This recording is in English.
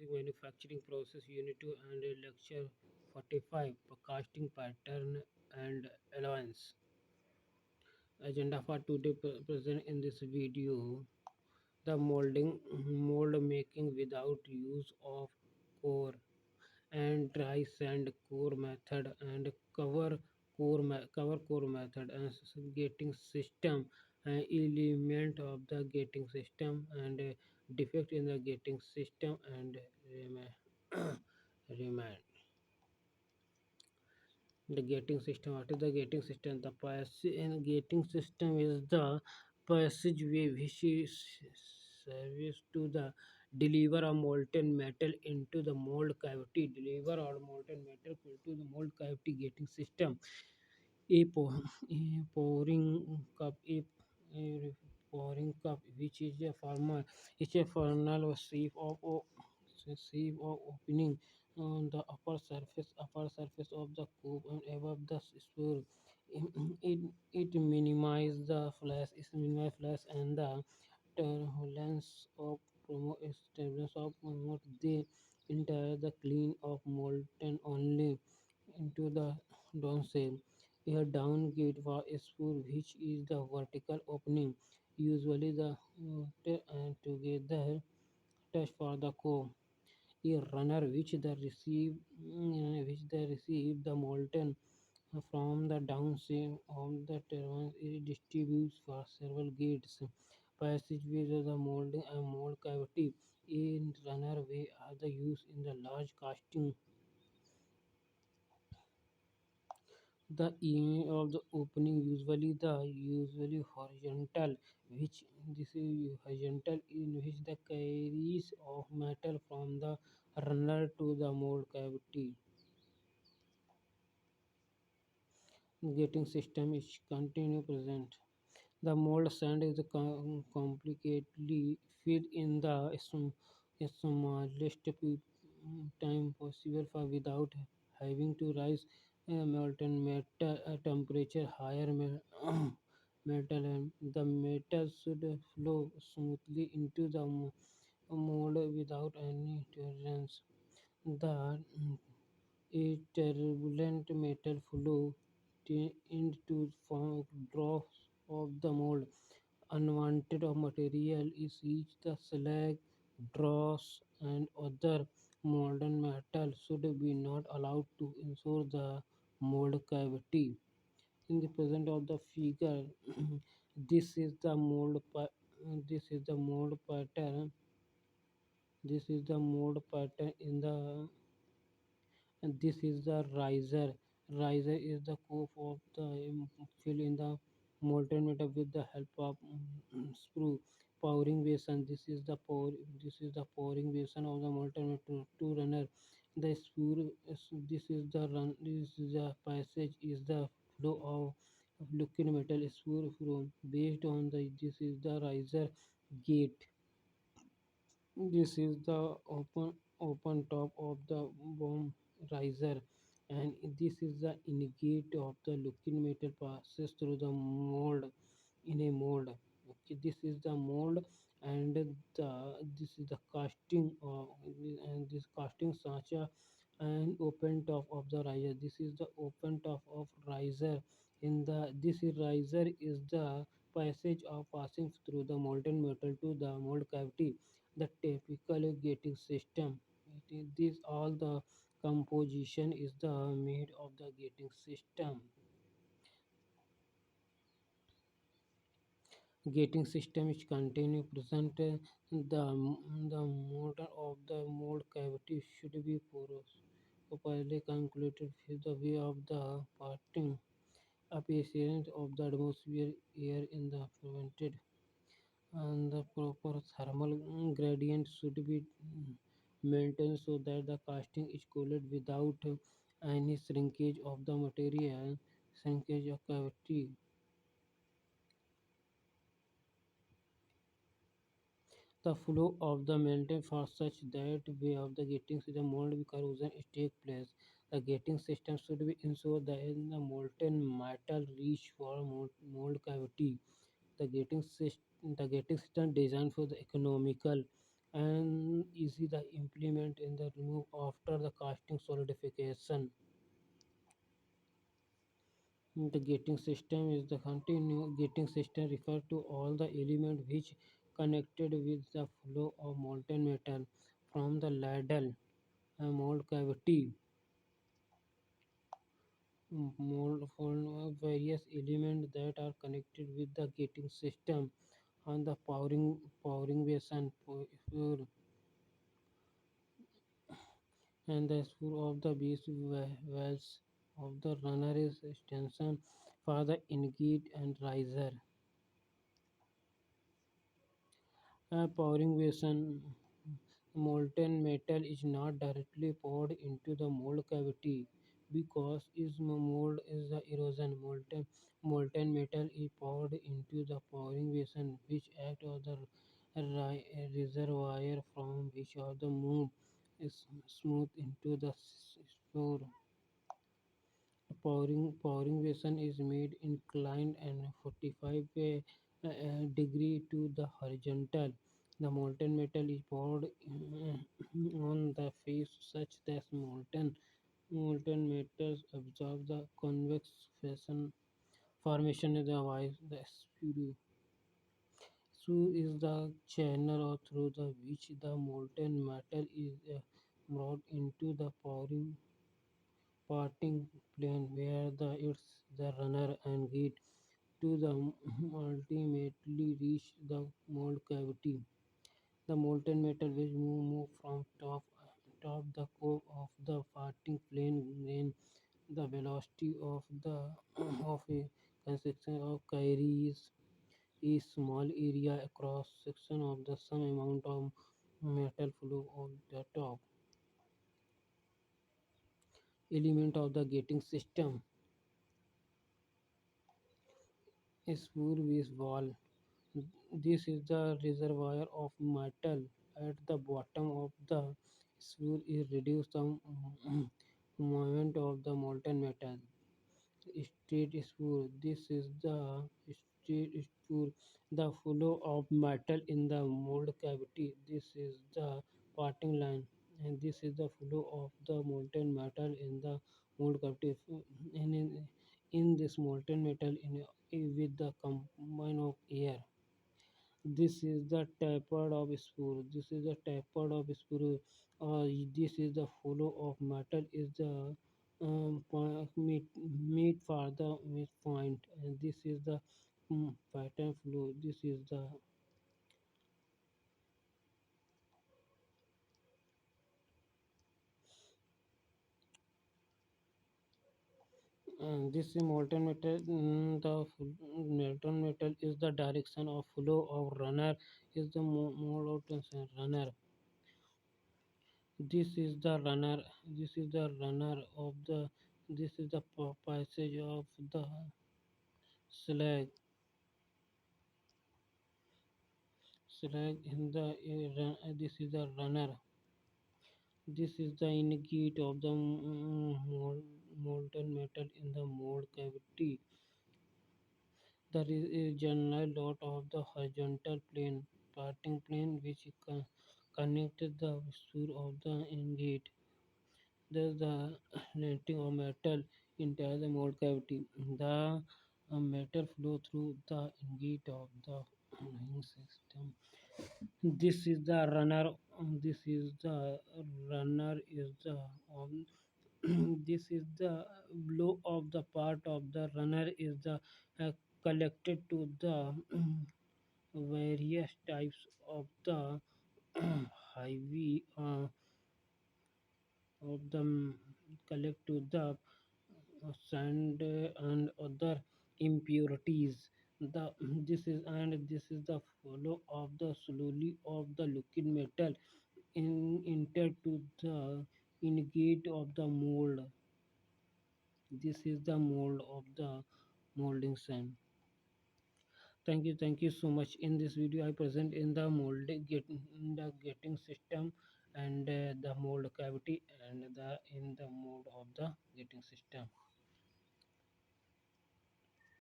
Basic Manufacturing Process Unit 2 and Lecture 45 Casting Pattern and Allowance. Agenda for today present in this video: the mold making without use of core and dry sand core method and cover core method and gating system, element of the gating system and defect in the gating system and remand. The gating system. What is the gating system? The passage in gating system is the passageway which is service to the deliver a molten metal into the mold cavity. Deliver or molten metal into the mold cavity gating system. A, a pouring cup. A pouring cup, which is a formal, it's a funnel shape of opening on the upper surface of the cube and above the sphere. It, it minimizes the flash and the turbulence of promote the entire the clean of molten only into the downside. A down gate for a spool, which is the vertical opening, usually the and together touch for the core. A runner which they receive the molten from the downstream of the turbine. It distributes for several gates. Passageways of the molding and mold cavity in runner way are the used in the large casting. The image of the opening usually horizontal, which this is horizontal in which the carries of metal from the runner to the mold cavity. Getting system is continue present. The mold sand is complicatedly filled in the smallest time possible for without having to rise molten metal temperature higher metal, and the metal should flow smoothly into the mold without any interference. The a turbulent metal flow into form drops of the mold. Unwanted material is each the slag, dross, and other modern metal should be not allowed to ensure the mold cavity. In the present of the figure, this is the this is the mold pattern. This is the mold pattern in the and this is the riser. Riser is the cope of the fill in the molten metal with the help of screw. Pouring basin. This is the pouring basin of the molten metal to runner. The screw. This is the run. This is the passage. Is the flow of liquid metal screw from based on the. This is the riser gate. This is the open top of the bomb riser, and this is the ingot of the liquid metal passes through the mold in a mold. Okay, this is the mold, and this is the casting and this casting sacha and open top of the riser. This is the open top of riser. In the this is riser is the passage of passing through the molten metal to the mold cavity. The typical gating system. This all the composition is the made of the gating system. Gating system is continue present. The motor of the mold cavity should be porous, properly calculated with the way of the parting appearance of the atmosphere air in the prevented, and the proper thermal gradient should be maintained so that the casting is cooled without any shrinkage of the material. Shrinkage of cavity. The flow of the melted for such that way of the getting to the mold corrosion is take place. The gating system should be ensured that the molten metal reach for mold cavity. The gating system designed for the economical and easy the implement in the remove after the casting solidification. The gating system is the continuous gating system refer to all the elements which connected with the flow of molten metal from the ladle mold cavity. Mold for various elements that are connected with the gating system on the powering basin for and the spur of the beast valves of the runner is extension for the ingot and riser. A pouring basin molten metal is not directly poured into the mold cavity because its mold is the erosion. Molten metal is poured into the pouring basin, which acts as the reservoir from which of the move is smooth into the store. Pouring basin is made inclined and 45 degree to the horizontal. The molten metal is poured on the face such that molten metals absorb the convex fashion formation of the wise the spew. So is the channel or through the which the molten metal is brought into the pouring parting plane where it's the runner and gate to the ultimately reach the mold cavity. The molten metal will move from top the core of the parting plane then the velocity of the of a construction of carries a small area across section of the some amount of metal flow on the top element of the gating system. A spur-based wall. This is the reservoir of metal. At the bottom of the sphere is reduced the movement of the molten metal. Straight sphere. This is the straight sphere. The flow of metal in the mold cavity. This is the parting line. And this is the flow of the molten metal in the mold cavity. And in this molten metal with the combine of air. This is the tapered of sphere. This is the tapered of sphere. This is the flow of metal is the meet for the midpoint, and this is the pattern flow. This is the this is molten metal. Molten metal is the direction of flow of runner is the molten runner. This is the runner. This is the runner of the. This is the passage of the slag. Slag in the this is the runner. This is the ingot of the molten metal in the mold cavity. There is a general lot of the horizontal plane, parting plane which connected the sphere of the ingot. Thus, the netting of metal enters the mold cavity. The metal flow through the ingot of the ring system. This is the runner. This is the runner. Is the this is the blow of the part of the runner is the collected to the various types of the highway of the collect to the sand and other impurities. The this is the flow of the slowly of the liquid metal enter to the ingredient of the mold. This is the mold of the molding sand. Thank you so much. In this video, I present in the getting system and the mold cavity and the in the mold of the getting system.